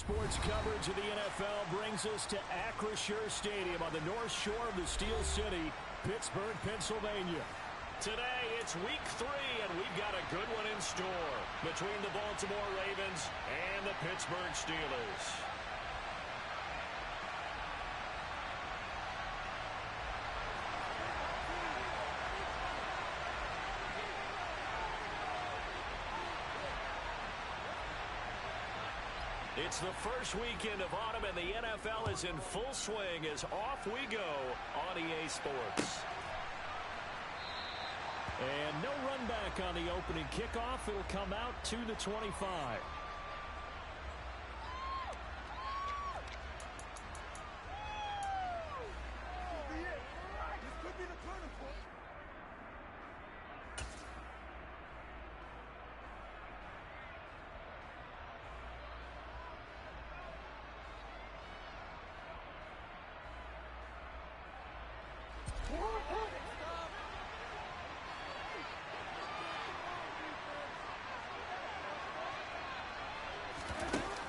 sports coverage of the NFL brings us to Acrisure Stadium on the north shore of the Steel City, Pittsburgh, Pennsylvania. Today, it's week 3, and we've got a good one in store between the Baltimore Ravens and the Pittsburgh Steelers. It's the first weekend of autumn, and the NFL is in full swing as off we go on EA Sports. And no run back on the opening kickoff. It'll come out to the 25.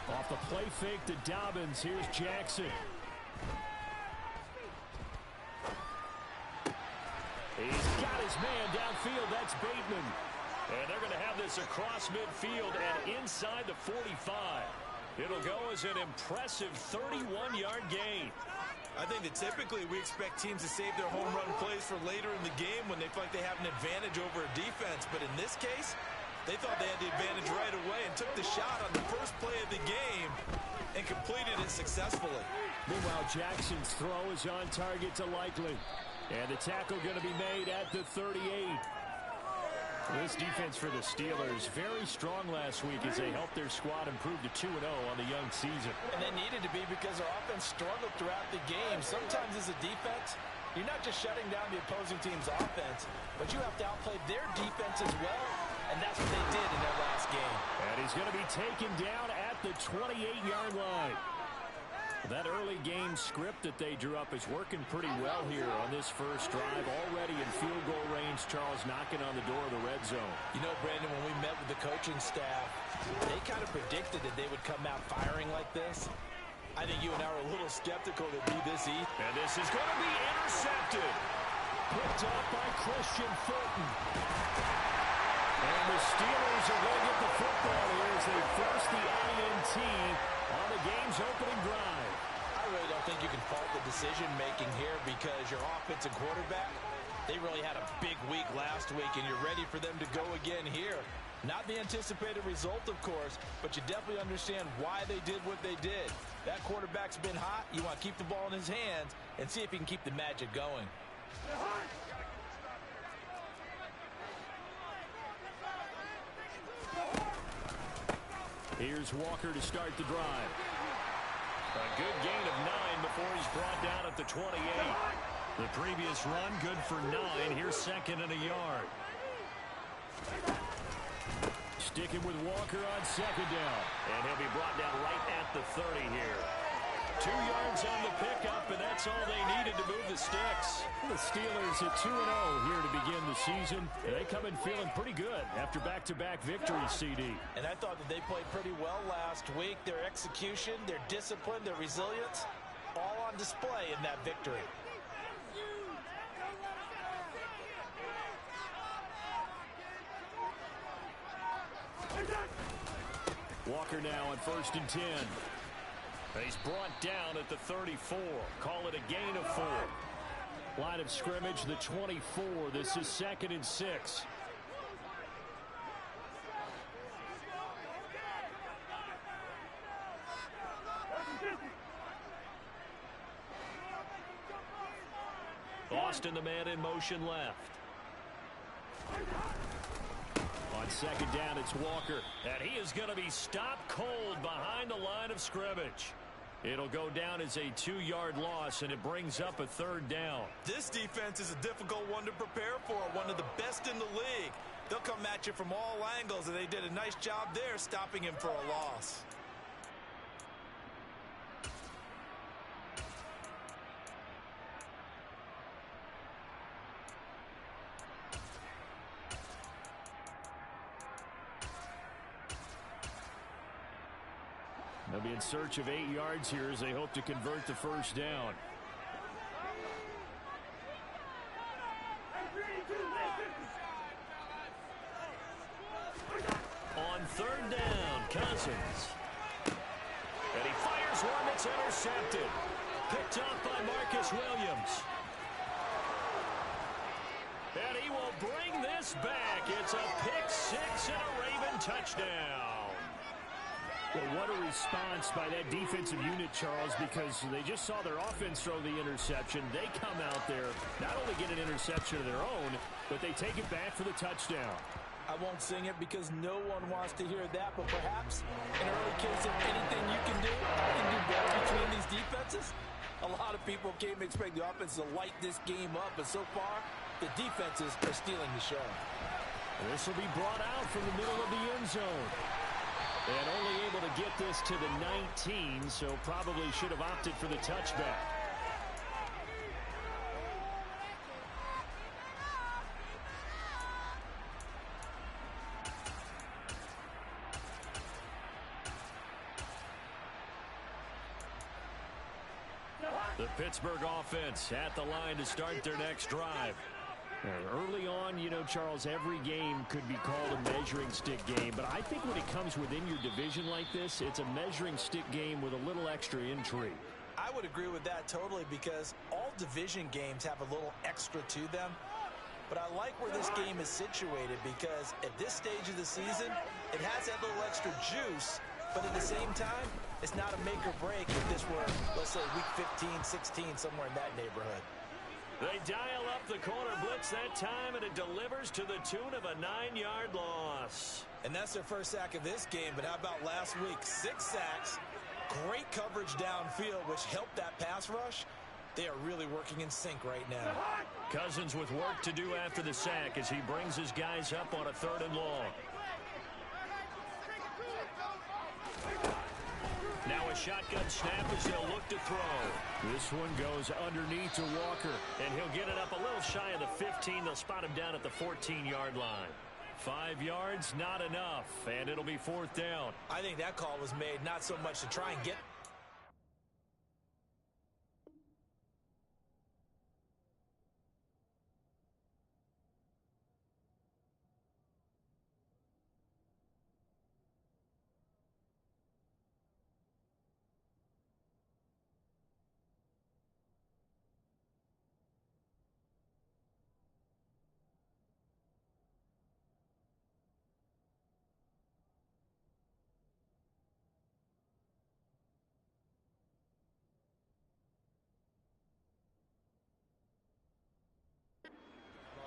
Off the play fake to Dobbins. Here's Jackson. He's got his man downfield. That's Bateman. And they're going to have this across midfield and inside the 45. It'll go as an impressive 31-yard gain. I think that typically we expect teams to save their home run plays for later in the game when they feel like they have an advantage over a defense. But in this case, they thought they had the advantage right away and took the shot on the first play of the game and completed it successfully. Meanwhile, Jackson's throw is on target to Likely. And the tackle going to be made at the 38. This defense for the Steelers, very strong last week as they helped their squad improve to 2-0 on the young season. And they needed to be because their offense struggled throughout the game. Sometimes as a defense, you're not just shutting down the opposing team's offense, but you have to outplay their defense as well, and that's what they did in their last game. And he's going to be taken down at the 28-yard line. That early game script that they drew up is working pretty well here on this first drive. Already in field goal range, Charles knocking on the door of the red zone. You know, Brandon, when we met with the coaching staff, they kind of predicted that they would come out firing like this. I think you and I are a little skeptical that it'd be this easy. And this is going to be intercepted. Picked up by Christian Fulton. And the Steelers are going to get the football here as they force the INT on the game's opening drive. I really don't think you can fault the decision-making here because your offensive quarterback, they really had a big week last week, and you're ready for them to go again here. Not the anticipated result, of course, but you definitely understand why they did what they did. That quarterback's been hot. You want to keep the ball in his hands and see if he can keep the magic going. Here's Walker to start the drive. A good gain of 9 before he's brought down at the 28. The previous run good for 9. Here's second and a yard. Sticking with Walker on second down. And he'll be brought down right at the 30 here. 2 yards on the pickup, and that's all they needed to move the sticks. The Steelers at 2-0 here to begin the season. They come in feeling pretty good after back-to-back victories, CD. And I thought that they played pretty well last week. Their execution, their discipline, their resilience, all on display in that victory. Walker now on 1st and 10. He's brought down at the 34. Call it a gain of 4. Line of scrimmage, the 24. This is 2nd and 6. Austin, the man in motion left. On second down, it's Walker. And he is going to be stopped cold behind the line of scrimmage. It'll go down as a 2-yard loss, and it brings up a 3rd down. This defense is a difficult one to prepare for, one of the best in the league. They'll come at you from all angles, and they did a nice job there stopping him for a loss. They'll be in search of 8 yards here as they hope to convert the first down. On third down, Cousins. And he fires one that's intercepted. Picked off by Marcus Williams. And he will bring this back. It's a pick six and a Raven touchdown. Well, what a response by that defensive unit, Charles, because they just saw their offense throw the interception. They come out there, not only get an interception of their own, but they take it back for the touchdown. I won't sing it because no one wants to hear that, but perhaps in early case of anything you can do better between these defenses. A lot of people came to expect the offense to light this game up, but so far, the defenses are stealing the show. This will be brought out from the middle of the end zone. And only able to get this to the 19, so probably should have opted for the touchback. The Pittsburgh offense at the line to start their next drive. Early on, you know, Charles, every game could be called a measuring stick game, but I think when it comes within your division like this, it's a measuring stick game with a little extra intrigue. I would agree with that totally because all division games have a little extra to them. But I like where this game is situated because at this stage of the season, it has that little extra juice, but at the same time, it's not a make or break if this were, let's say, week 15, 16, somewhere in that neighborhood. They dial up the corner blitz that time, and it delivers to the tune of a 9-yard loss. And that's their first sack of this game, but how about last week? 6 sacks, great coverage downfield, which helped that pass rush. They are really working in sync right now. Cousins with work to do after the sack as he brings his guys up on a 3rd and long. Now a shotgun snap as they'll look to throw. This one goes underneath to Walker, and he'll get it up a little shy of the 15. They'll spot him down at the 14-yard line. 5 yards, not enough, and it'll be 4th down. I think that call was made not so much to try and get...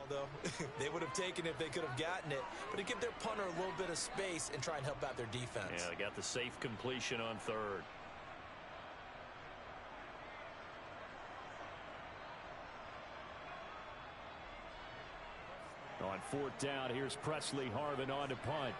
though. They would have taken it if they could have gotten it. But to give their punter a little bit of space and try and help out their defense. Yeah, they got the safe completion on 3rd. On 4th down, here's Presley Harvin on to punt.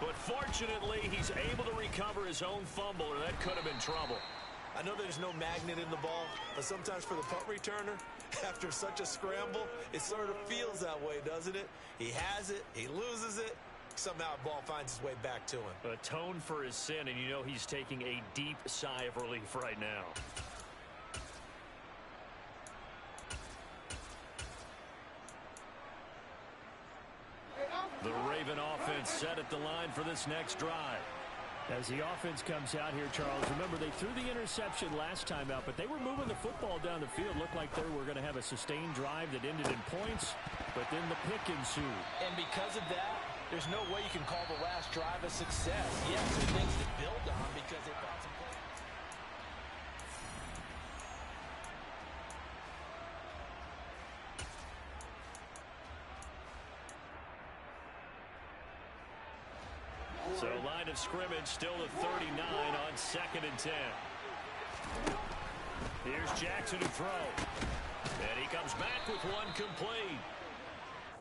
But fortunately, he's able to recover his own fumble, or that could have been trouble. I know there's no magnet in the ball, but sometimes for the punt returner, after such a scramble, it sort of feels that way, doesn't it? He has it, he loses it, somehow the ball finds its way back to him. Atone for his sin, and you know he's taking a deep sigh of relief right now. The Raven offense set at the line for this next drive. As the offense comes out here, Charles, remember they threw the interception last time out, but they were moving the football down the field. Looked like they were going to have a sustained drive that ended in points, but then the pick ensued. And because of that, there's no way you can call the last drive a success. Yes, there are things to build on because they brought some play. So line of scrimmage still to 39 on 2nd and 10. Here's Jackson to throw. And he comes back with one complete.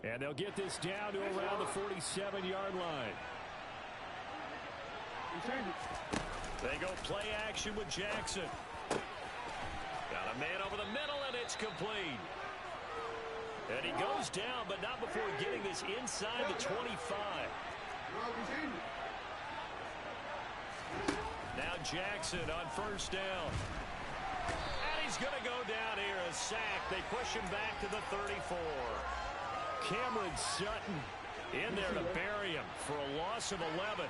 And they'll get this down to around the 47-yard line. They go play action with Jackson. Got a man over the middle, and it's complete. And he goes down, but not before getting this inside the 25. Now Jackson on first down. And he's going to go down here. A sack. They push him back to the 34. Cameron Sutton in there to bury him for a loss of 11.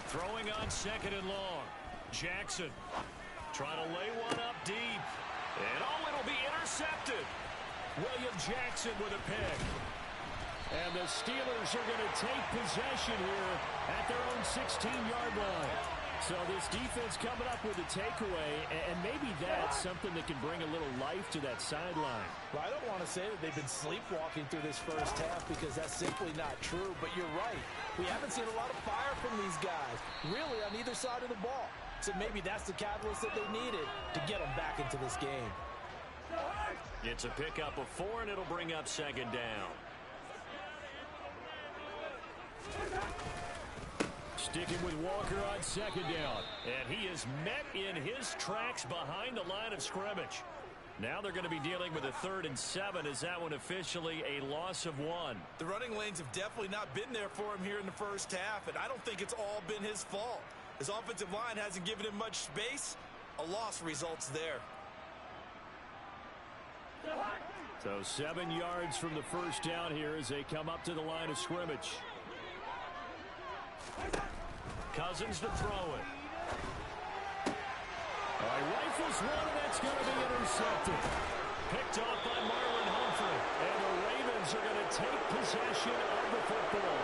Throwing on second and long. Jackson trying to lay one up deep. And it'll be intercepted. William Jackson with a pick. And the Steelers are going to take possession here at their own 16-yard line. So this defense coming up with a takeaway, and maybe that's something that can bring a little life to that sideline. Well, I don't want to say that they've been sleepwalking through this first half because that's simply not true, but you're right. We haven't seen a lot of fire from these guys, really, on either side of the ball. So maybe that's the catalyst that they needed to get them back into this game. It's a pickup of 4, and it'll bring up second down. Sticking with Walker on second down. And he is met in his tracks behind the line of scrimmage. Now they're going to be dealing with a 3rd and 7. Is that one officially a loss of 1? The running lanes have definitely not been there for him here in the first half, and I don't think it's all been his fault. His offensive line hasn't given him much space. A loss results there. So 7 yards from the first down here as they come up to the line of scrimmage. Cousins to throw it. Rifles one, and that's going to be intercepted. Picked off by Marlon Humphrey. And the Ravens are going to take possession of the football.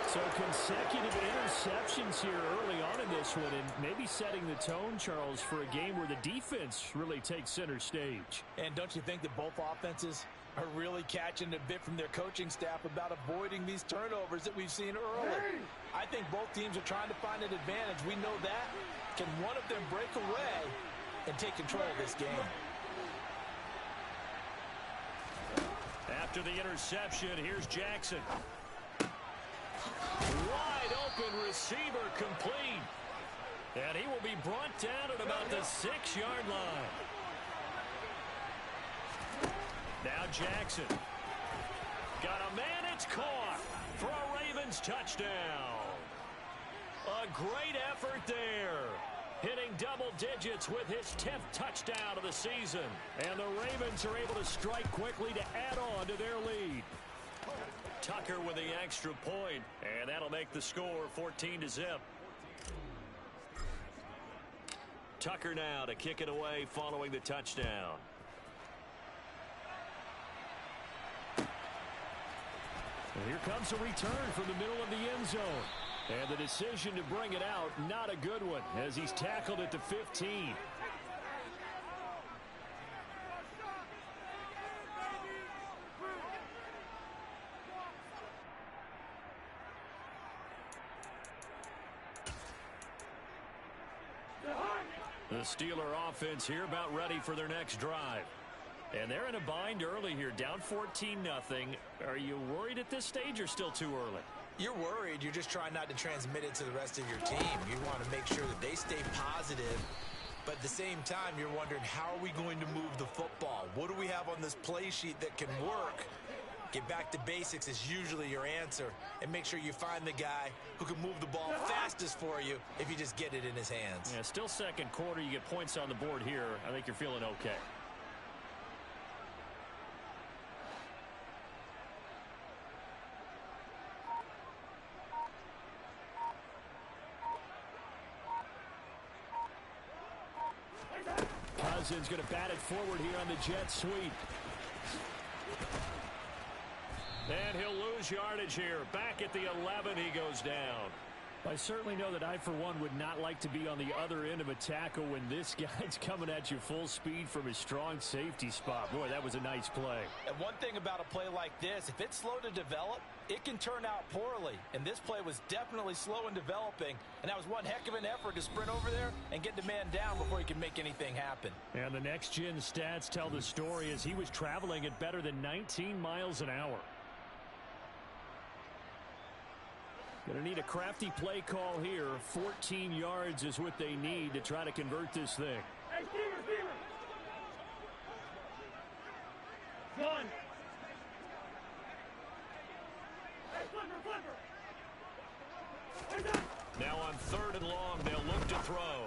So consecutive interceptions here early on in this one, and maybe setting the tone, Charles, for a game where the defense really takes center stage. And don't you think that both offenses are really catching a bit from their coaching staff about avoiding these turnovers that we've seen early? I think both teams are trying to find an advantage. We know that. Can one of them break away and take control of this game? After the interception, here's Jackson. Wide open receiver complete. And he will be brought down at about the 6-yard line. Now Jackson. Got a man, it's caught for a Ravens touchdown. A great effort there. Hitting double digits with his 10th touchdown of the season. And the Ravens are able to strike quickly to add on to their lead. Tucker with the extra point, and that'll make the score 14-0. Tucker now to kick it away following the touchdown. And here comes a return from the middle of the end zone. And the decision to bring it out, not a good one, as he's tackled at the 15. The Steeler offense here about ready for their next drive. And they're in a bind early here, down 14-0. Are you worried at this stage or still too early? You're worried. You're just trying not to transmit it to the rest of your team. You want to make sure that they stay positive. But at the same time, you're wondering, how are we going to move the football? What do we have on this play sheet that can work? Get back to basics is usually your answer. And make sure you find the guy who can move the ball fastest for you if you just get it in his hands. Yeah, still second quarter. You get points on the board here. I think you're feeling okay. Cousins going to bat it forward here on the jet sweep. And he'll lose yardage here. Back at the 11, he goes down. I certainly know that I, for one, would not like to be on the other end of a tackle when this guy's coming at you full speed from his strong safety spot. Boy, that was a nice play. And one thing about a play like this, if it's slow to develop, it can turn out poorly. And this play was definitely slow in developing. And that was one heck of an effort to sprint over there and get the man down before he can make anything happen. And the next-gen stats tell the story as he was traveling at better than 19 miles an hour. Going to need a crafty play call here. 14 yards is what they need to try to convert this thing. Hey, Steamer! One. Hey, flipper! Now on 3rd and long, they'll look to throw.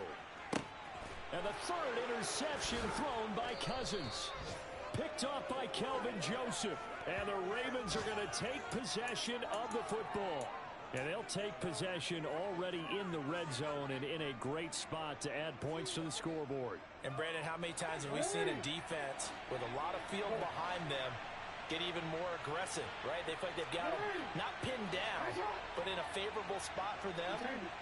And the 3rd interception thrown by Cousins. Picked off by Kelvin Joseph. And the Ravens are going to take possession of the football. And they'll take possession already in the red zone and in a great spot to add points to the scoreboard. And, Brandon, how many times have we seen a defense with a lot of field behind them get even more aggressive, right? They feel like they've got them not pinned down, but in a favorable spot for them.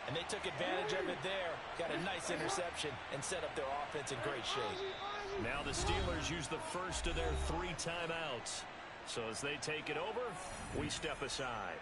And they took advantage of it there. Got a nice interception and set up their offense in great shape. Now the Steelers use the first of their 3 timeouts. So as they take it over, we step aside.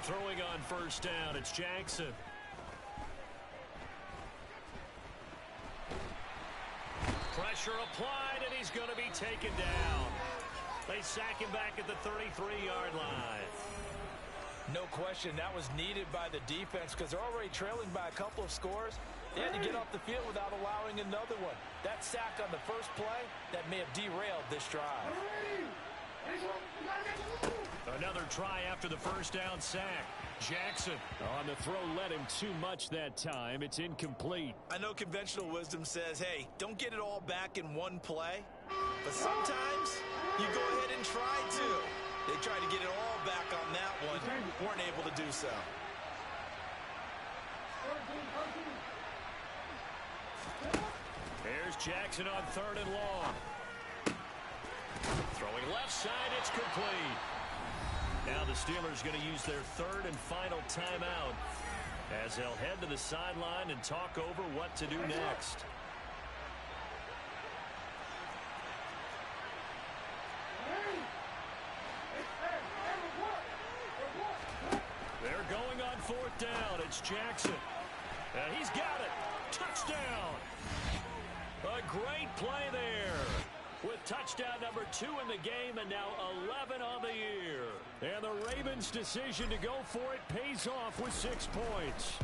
Throwing on first down, it's Jackson. Pressure applied, and he's going to be taken down. They sack him back at the 33-yard line. No question, that was needed by the defense because they're already trailing by a couple of scores. They had to get off the field without allowing another one. That sack on the first play, that may have derailed this drive. Another try after the first down sack. Jackson on the throw led him too much that time. It's incomplete. I know conventional wisdom says, hey, don't get it all back in one play. But sometimes you go ahead and try to. They tried to get it all back on that one. Weren't able to do so. Here's Jackson on 3rd and long. Throwing left side, it's complete. Now the Steelers going to use their 3rd and final timeout as they'll head to the sideline and talk over what to do next. They're going on 4th down. It's Jackson. And he's got it. Touchdown. A great play there. With touchdown number 2 in the game and now 11 on the year. And the Ravens' decision to go for it pays off with 6 points.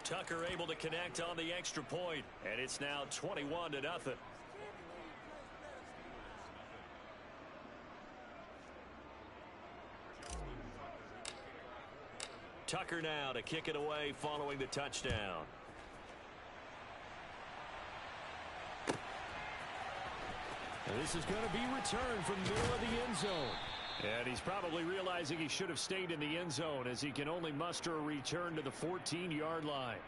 Tucker able to connect on the extra point, and it's now 21-0. Tucker now to kick it away following the touchdown. And this is going to be returned from the middle of the end zone. And he's probably realizing he should have stayed in the end zone as he can only muster a return to the 14-yard line.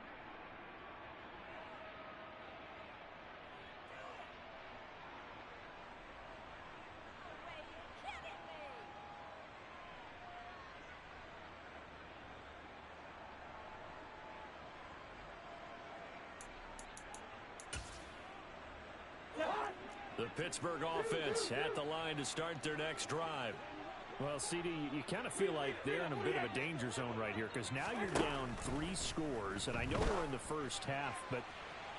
The Pittsburgh offense at the line to start their next drive. Well, CD, you kind of feel like they're in a bit of a danger zone right here because now you're down 3 scores, and I know we're in the first half, but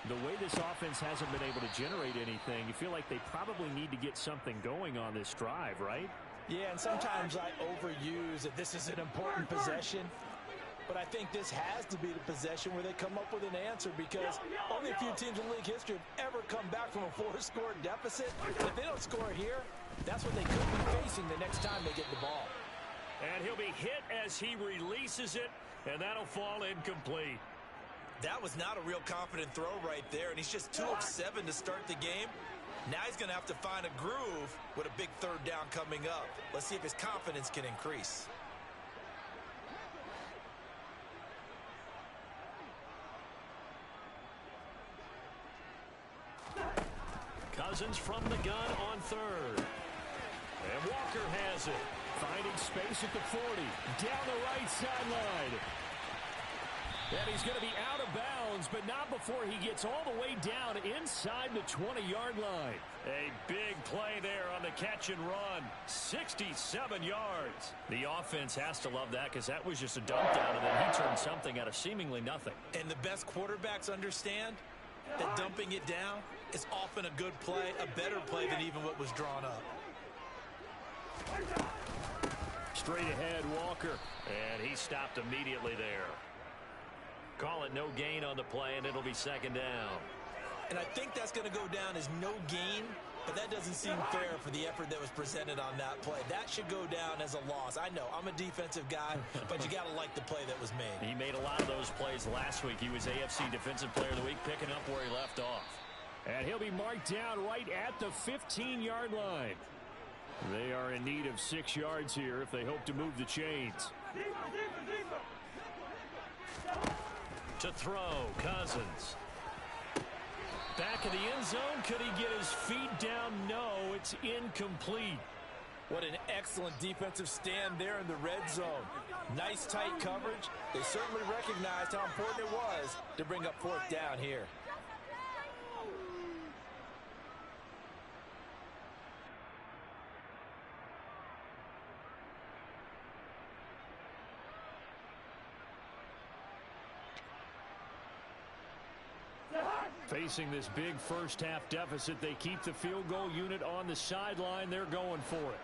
the way this offense hasn't been able to generate anything, you feel like they probably need to get something going on this drive, right? Yeah, and sometimes I overuse that this is an important possession. But I think this has to be the possession where they come up with an answer because only a few teams in league history have ever come back from a 4-score deficit. If they don't score here, that's what they could be facing the next time they get the ball. And he'll be hit as he releases it, and that'll fall incomplete. That was not a real confident throw right there, and he's just 2 of 7 to start the game. Now he's going to have to find a groove with a big 3rd down coming up. Let's see if his confidence can increase. Cousins from the gun on 3rd. And Walker has it. Finding space at the 40. Down the right sideline. And he's going to be out of bounds, but not before he gets all the way down inside the 20-yard line. A big play there on the catch and run. 67 yards. The offense has to love that because that was just a dump down, and then he turned something out of seemingly nothing. And the best quarterbacks understand that dumping it down is often a good play, a better play than even what was drawn up. Straight ahead, Walker. And he stopped immediately there. Call it no gain on the play, and it'll be second down. And I think that's going to go down as no gain, but that doesn't seem fair for the effort that was presented on that play. That should go down as a loss. I know, I'm a defensive guy, but you got to like the play that was made. He made a lot of those plays last week. He was AFC Defensive Player of the Week, picking up where he left off. And he'll be marked down right at the 15-yard line. They are in need of 6 yards here if they hope to move the chains. To throw, Cousins. Back of the end zone. Could he get his feet down? No, it's incomplete. What an excellent defensive stand there in the red zone. Nice tight coverage. They certainly recognized how important it was to bring up fourth down here. Facing this big first-half deficit, they keep the field goal unit on the sideline. They're going for it.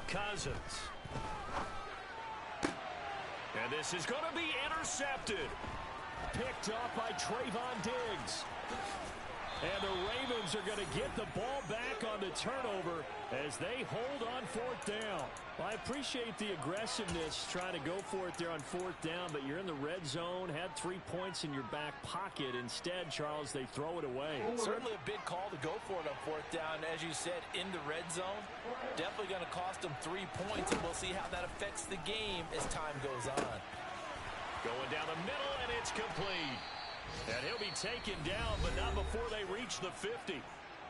Cousins. And this is going to be intercepted. Picked off by Trayvon Diggs. And the Ravens are going to get the ball back on the turnover as they hold on fourth down. Well, I appreciate the aggressiveness trying to go for it there on fourth down, but you're in the red zone, had 3 points in your back pocket. Instead, Charles, they throw it away. Certainly a big call to go for it on fourth down. As you said, in the red zone, definitely going to cost them 3 points, and we'll see how that affects the game as time goes on. Going down the middle, and it's complete. And he'll be taken down, but not before they reach the 50.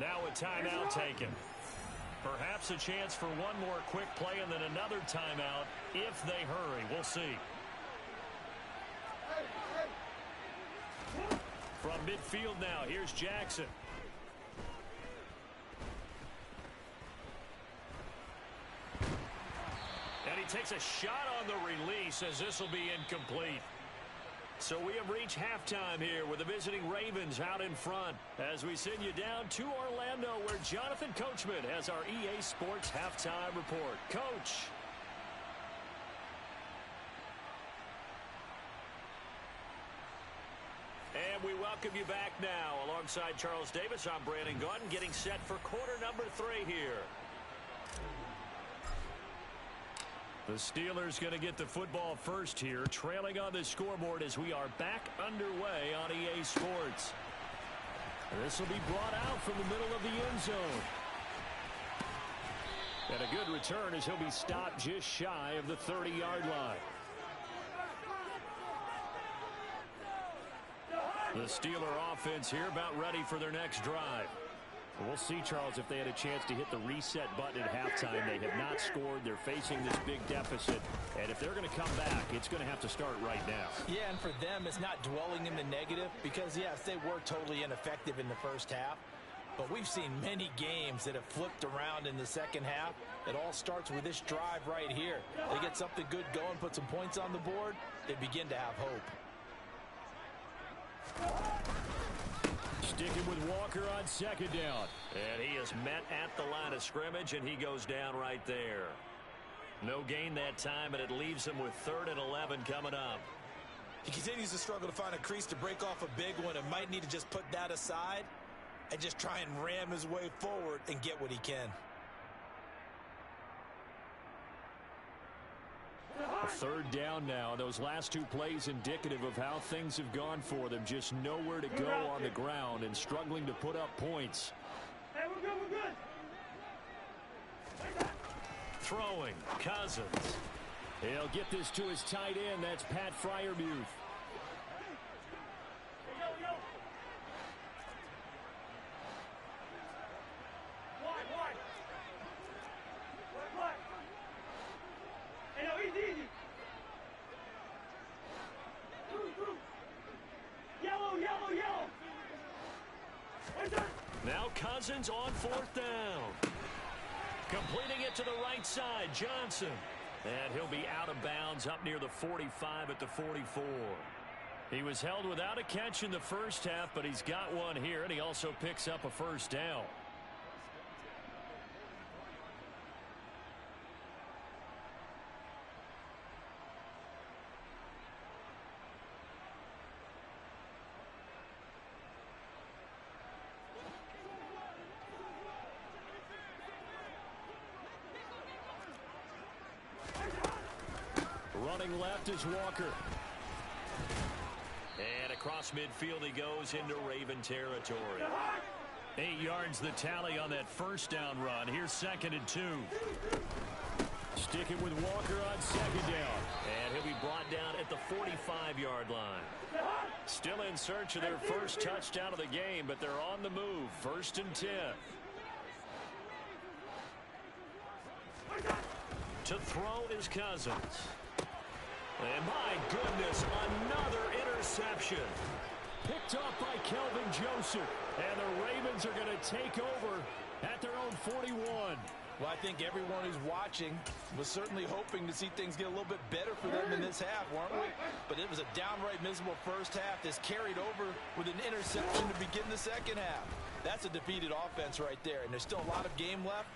Now a timeout taken. Perhaps a chance for one more quick play and then another timeout if they hurry. We'll see. From midfield now, here's Jackson. And he takes a shot on the release as this will be incomplete. So we have reached halftime here with the visiting Ravens out in front as we send you down to Orlando where Jonathan Coachman has our EA Sports Halftime Report. Coach. And we welcome you back now. Alongside Charles Davis, I'm Brandon Gaudin getting set for quarter number 3 here. The Steelers going to get the football first here, trailing on the scoreboard as we are back underway on EA Sports. This will be brought out from the middle of the end zone. And a good return as he'll be stopped just shy of the 30-yard line. The Steeler offense here about ready for their next drive. We'll see, Charles, if they had a chance to hit the reset button at halftime. They have not scored. They're facing this big deficit. And if they're going to come back, it's going to have to start right now. Yeah, and for them, it's not dwelling in the negative because, yes, they were totally ineffective in the first half. But we've seen many games that have flipped around in the second half. It all starts with this drive right here. They get something good going, put some points on the board, they begin to have hope. Sticking with Walker on second down. And he is met at the line of scrimmage, and he goes down right there. No gain that time, and it leaves him with 3rd and 11 coming up. He continues to struggle to find a crease to break off a big one and might need to just put that aside and just try and ram his way forward and get what he can. 3rd down now. Those last 2 plays indicative of how things have gone for them. Just nowhere to go on the ground and struggling to put up points. Hey, we're good, we're good. Throwing, Cousins. He'll get this to his tight end. That's Pat Freiermuth. Cousins on fourth down. Completing it to the right side, Johnson. And he'll be out of bounds up near the 45 at the 44. He was held without a catch in the first half, but he's got one here, and he also picks up a first down. Running left is Walker. And across midfield he goes into Raven territory. 8 yards the tally on that first down run. Here's 2nd and 2. Sticking with Walker on 2nd down. And he'll be brought down at the 45-yard line. Still in search of their first touchdown of the game, but they're on the move. 1st and 10. To throw is Cousins. And my goodness, another interception. Picked up by Kelvin Joseph. And the Ravens are going to take over at their own 41. Well, I think everyone who's watching was certainly hoping to see things get a little bit better for them in this half, weren't we? But it was a downright miserable first half. This carried over with an interception to begin the second half. That's a defeated offense right there, and there's still a lot of game left.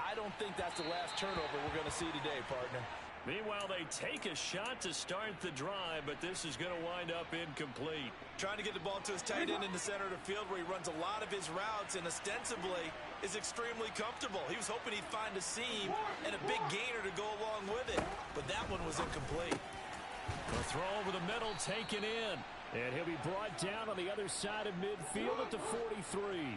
I don't think that's the last turnover we're going to see today, partner. Meanwhile, they take a shot to start the drive, but this is going to wind up incomplete. Trying to get the ball to his tight end in the center of the field where he runs a lot of his routes and ostensibly is extremely comfortable. He was hoping he'd find a seam and a big gainer to go along with it, but that one was incomplete. A throw over the middle taken in, and he'll be brought down on the other side of midfield at the 43.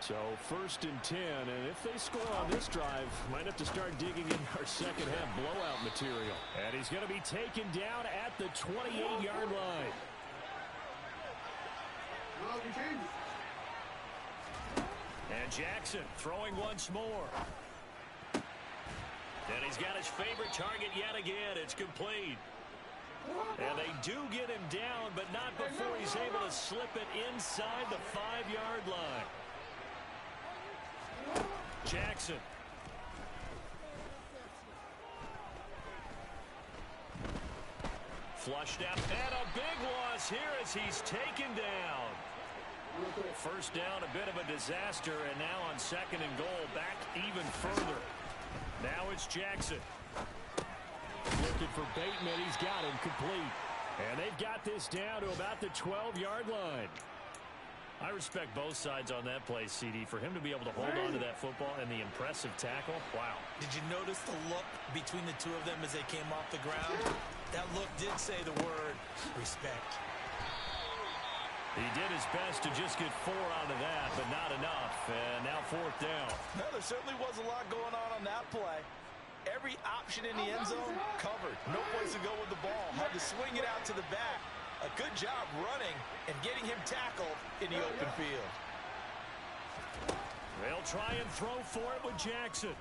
So 1st and 10, and if they score on this drive, might have to start digging in our second half blowout material. And he's going to be taken down at the 28-yard line. And Jackson throwing once more. And he's got his favorite target yet again. It's complete. And they do get him down, but not before he's able to slip it inside the 5-yard line. Jackson. Flushed out, and a big loss here as he's taken down. First down, a bit of a disaster, and now on 2nd and goal, back even further. Now it's Jackson. Looking for Bateman, he's got him complete. And they've got this down to about the 12-yard line. I respect both sides on that play, CD. For him to be able to hold on to that football and the impressive tackle, wow. Did you notice the look between the two of them as they came off the ground? That look did say the word respect. He did his best to just get 4 out of that, but not enough. And now 4th down. No, there certainly was a lot going on that play. Every option in the end zone covered. No place to go with the ball. Had to swing it out to the back. A good job running and getting him tackled in the open field. They'll try and throw for it with Jackson.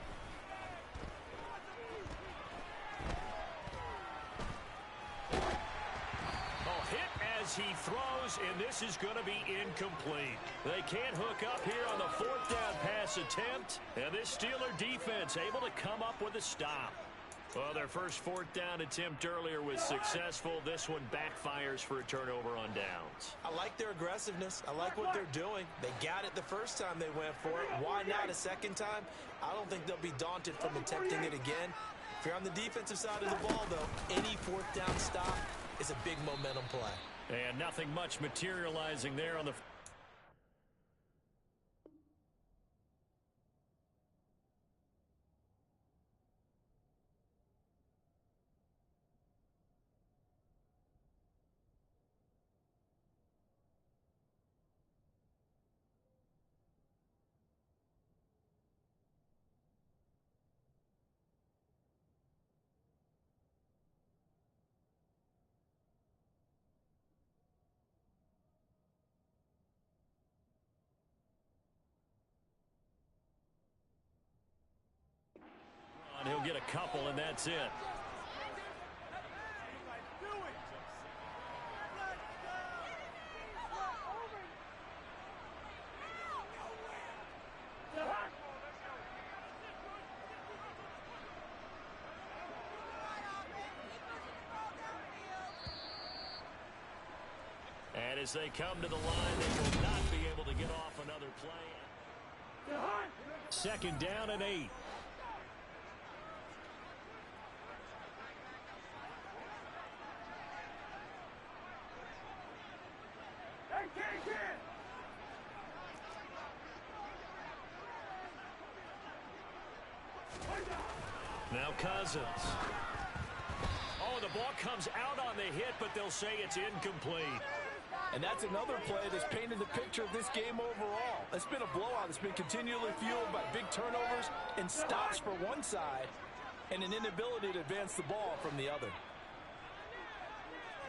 Oh, hit as he throws, and this is going to be incomplete. They can't hook up here on the 4th down pass attempt, and this Steeler defense able to come up with a stop. Well, their first 4th down attempt earlier was successful. This one backfires for a turnover on downs. I like their aggressiveness. I like what they're doing. They got it the first time they went for it. Why not a second time? I don't think they'll be daunted from attempting it again. If you're on the defensive side of the ball, though, any 4th down stop is a big momentum play. And nothing much materializing there on the... He'll get a couple, and that's it. And as they come to the line, they will not be able to get off another play. Second down and 8. Now Cousins. Oh, the ball comes out on the hit, but they'll say it's incomplete. And that's another play that's painted the picture of this game overall. It's been a blowout. It's been continually fueled by big turnovers and stops for one side and an inability to advance the ball from the other.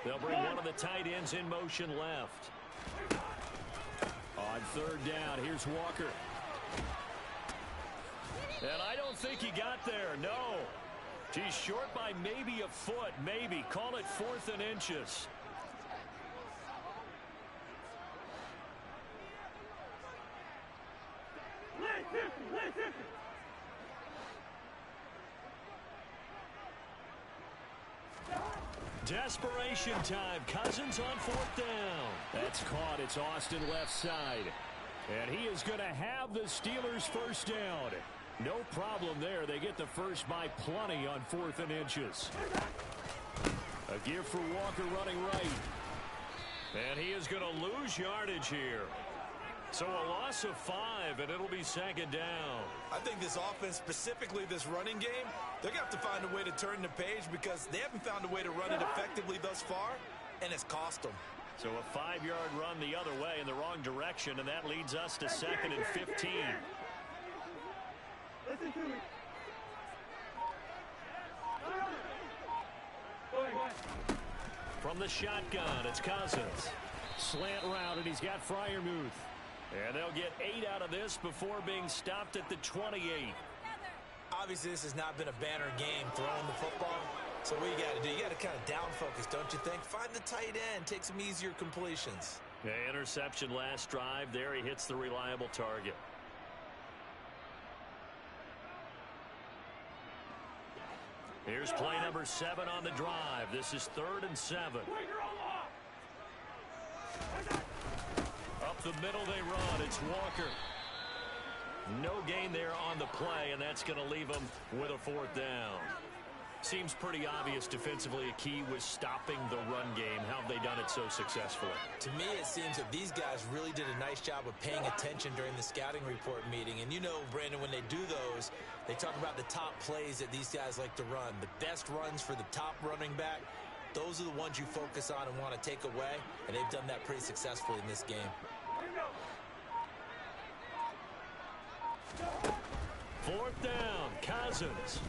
They'll bring one of the tight ends in motion left. On third down, here's Walker. And I don't think he got there, no. He's short by maybe a foot, maybe. Call it 4th and inches. Desperation time. Cousins on 4th down. That's caught. It's Austin left side. And he is going to have the Steelers first down. No problem there. They get the first by plenty on 4th and inches. A give for Walker running right. And he is going to lose yardage here. So a loss of 5, and it'll be second down. I think this offense, specifically this running game, they're going to have to find a way to turn the page because they haven't found a way to run it effectively thus far, and it's cost them. So a 5-yard run the other way in the wrong direction, and that leads us to 2nd and 15. Listen to me. From the shotgun, it's Cousins. Slant route, and he's got Freiermuth. And they'll get 8 out of this before being stopped at the 28. Obviously, this has not been a banner game throwing the football. So what you got to do, you got to kind of down focus, don't you think? Find the tight end, take some easier completions. Yeah, interception last drive. There he hits the reliable target. Here's play number 7 on the drive. This is 3rd and 7. Up the middle they run. It's Walker. No gain there on the play, and that's going to leave them with a 4th down. Seems pretty obvious defensively a key was stopping the run game. How have they done it so successfully? To me, it seems that these guys really did a nice job of paying attention during the scouting report meeting. And you know, Brandon, when they do those, they talk about the top plays that these guys like to run. The best runs for the top running back, those are the ones you focus on and want to take away. And they've done that pretty successfully in this game. 4th down, Cousins.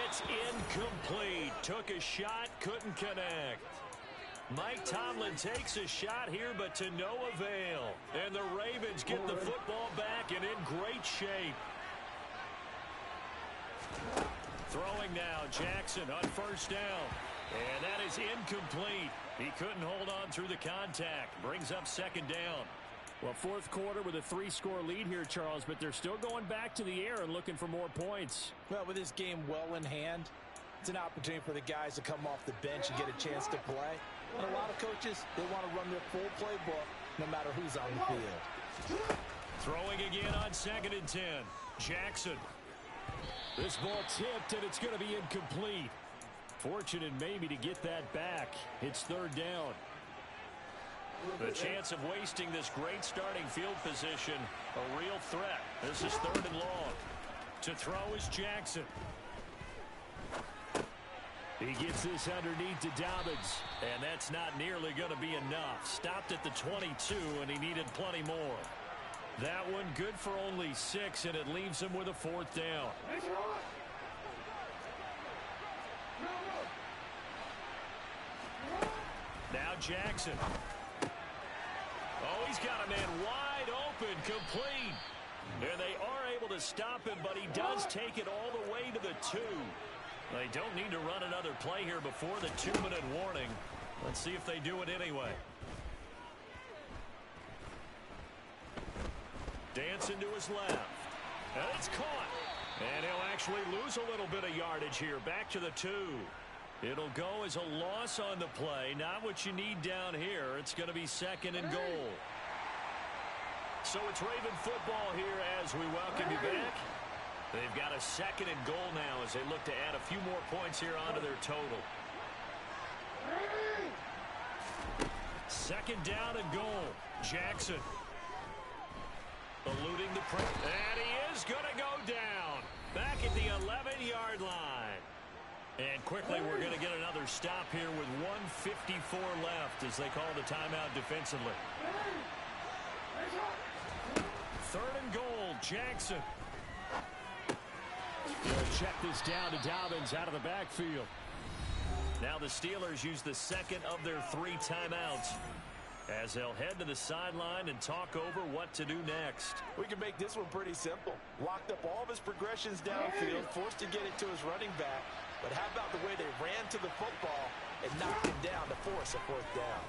It's incomplete. Took a shot, couldn't connect. Mike Tomlin takes a shot here, but to no avail. And the Ravens get the football back and in great shape. Throwing now, Jackson on 1st down. And that is incomplete. He couldn't hold on through the contact. Brings up 2nd down. Well, 4th quarter with a 3-score lead here, Charles, but they're still going back to the air and looking for more points. Well, with this game well in hand, it's an opportunity for the guys to come off the bench and get a chance to play. And a lot of coaches, they want to run their full playbook no matter who's on the field. Throwing again on 2nd and 10. Jackson. This ball tipped, and it's going to be incomplete. Fortunate maybe to get that back. It's 3rd down. The chance of wasting this great starting field position, a real threat. This is 3rd and long. To throw is Jackson. He gets this underneath to Dobbins, and that's not nearly going to be enough. Stopped at the 22, and he needed plenty more. That one good for only 6, and it leaves him with a 4th down. Now Jackson. Oh, he's got a man wide open, complete. And they are able to stop him, but he does take it all the way to the 2. They don't need to run another play here before the 2-minute warning. Let's see if they do it anyway. Dancing to his left. And it's caught. And he'll actually lose a little bit of yardage here. Back to the 2. It'll go as a loss on the play. Not what you need down here. It's going to be 2nd and goal. So it's Raven football here as we welcome you back. They've got a 2nd and goal now as they look to add a few more points here onto their total. 2nd down and goal. Jackson. Eluding the pressure. And he is going to go down. Back at the 11-yard line. And quickly we're going to get another stop here with 1:54 left as they call the timeout defensively. 3rd and goal, Jackson. He'll check this down to Dobbins out of the backfield. Now the Steelers use the 2nd of their 3 timeouts as they'll head to the sideline and talk over what to do next. We can make this one pretty simple. Locked up all of his progressions downfield, forced to get it to his running back. But how about the way they ran to the football and knocked him down to force a 4th down?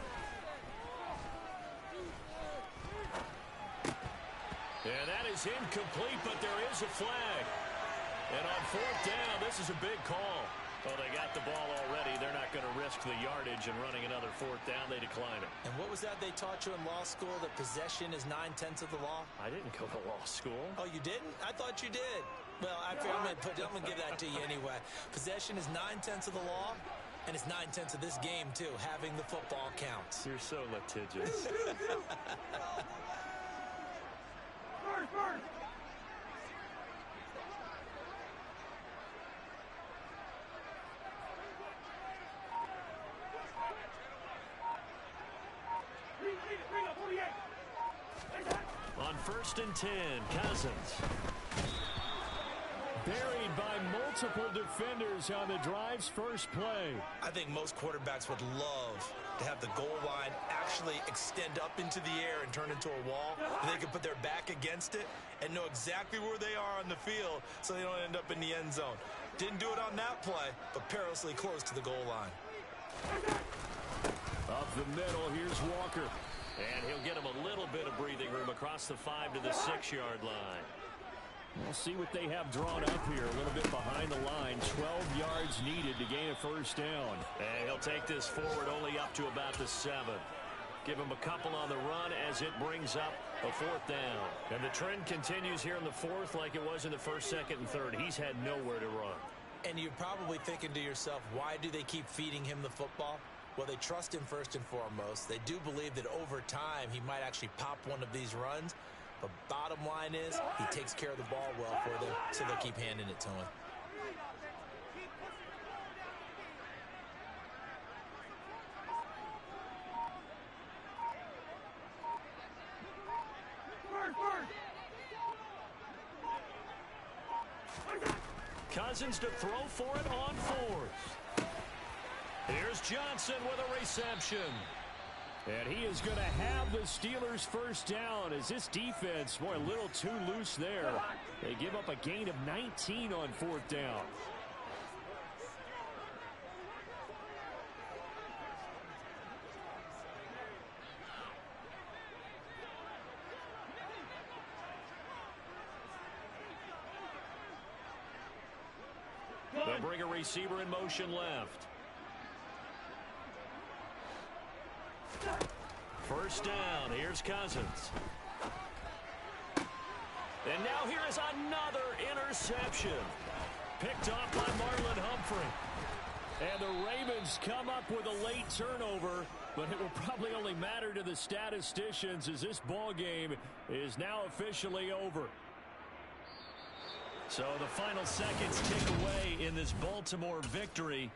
And that is incomplete, but there is a flag. And on 4th down, this is a big call. Oh, they got the ball already. They're not going to risk the yardage and running another 4th down. They decline it. And what was that they taught you in law school, that possession is 9/10 of the law? I didn't go to law school. Oh, you didn't? I thought you did. Well, I'm going to give that to you anyway. Possession is 9/10 of the law, and it's 9/10 of this game, too. Having the football counts. You're so litigious. First. On 1st and 10, Cousins. Buried by multiple defenders on the drive's first play. I think most quarterbacks would love to have the goal line actually extend up into the air and turn into a wall. They can put their back against it and know exactly where they are on the field so they don't end up in the end zone. Didn't do it on that play, but perilously close to the goal line. Up the middle, here's Walker. And he'll get him a little bit of breathing room across the 5 to the 6-yard line. We'll see what they have drawn up here. A little bit behind the line. 12 yards needed to gain a 1st down. And he'll take this forward only up to about the 7. Give him a couple on the run as it brings up a 4th down. And the trend continues here in the 4th like it was in the 1st, 2nd, and 3rd. He's had nowhere to run. And you're probably thinking to yourself, why do they keep feeding him the football? Well, they trust him first and foremost. They do believe that over time he might actually pop one of these runs. But bottom line is he takes care of the ball well for them, so they'll keep handing it to him. Cousins to throw for it on 4th. Here's Johnson with a reception. And he is going to have the Steelers' 1st down as this defense, boy, a little too loose there. They give up a gain of 19 on 4th down. They'll bring a receiver in motion left. 1st down. Here's Cousins. And now here is another interception. Picked off by Marlon Humphrey. And the Ravens come up with a late turnover, but it will probably only matter to the statisticians as this ball game is now officially over. So the final seconds tick away in this Baltimore victory.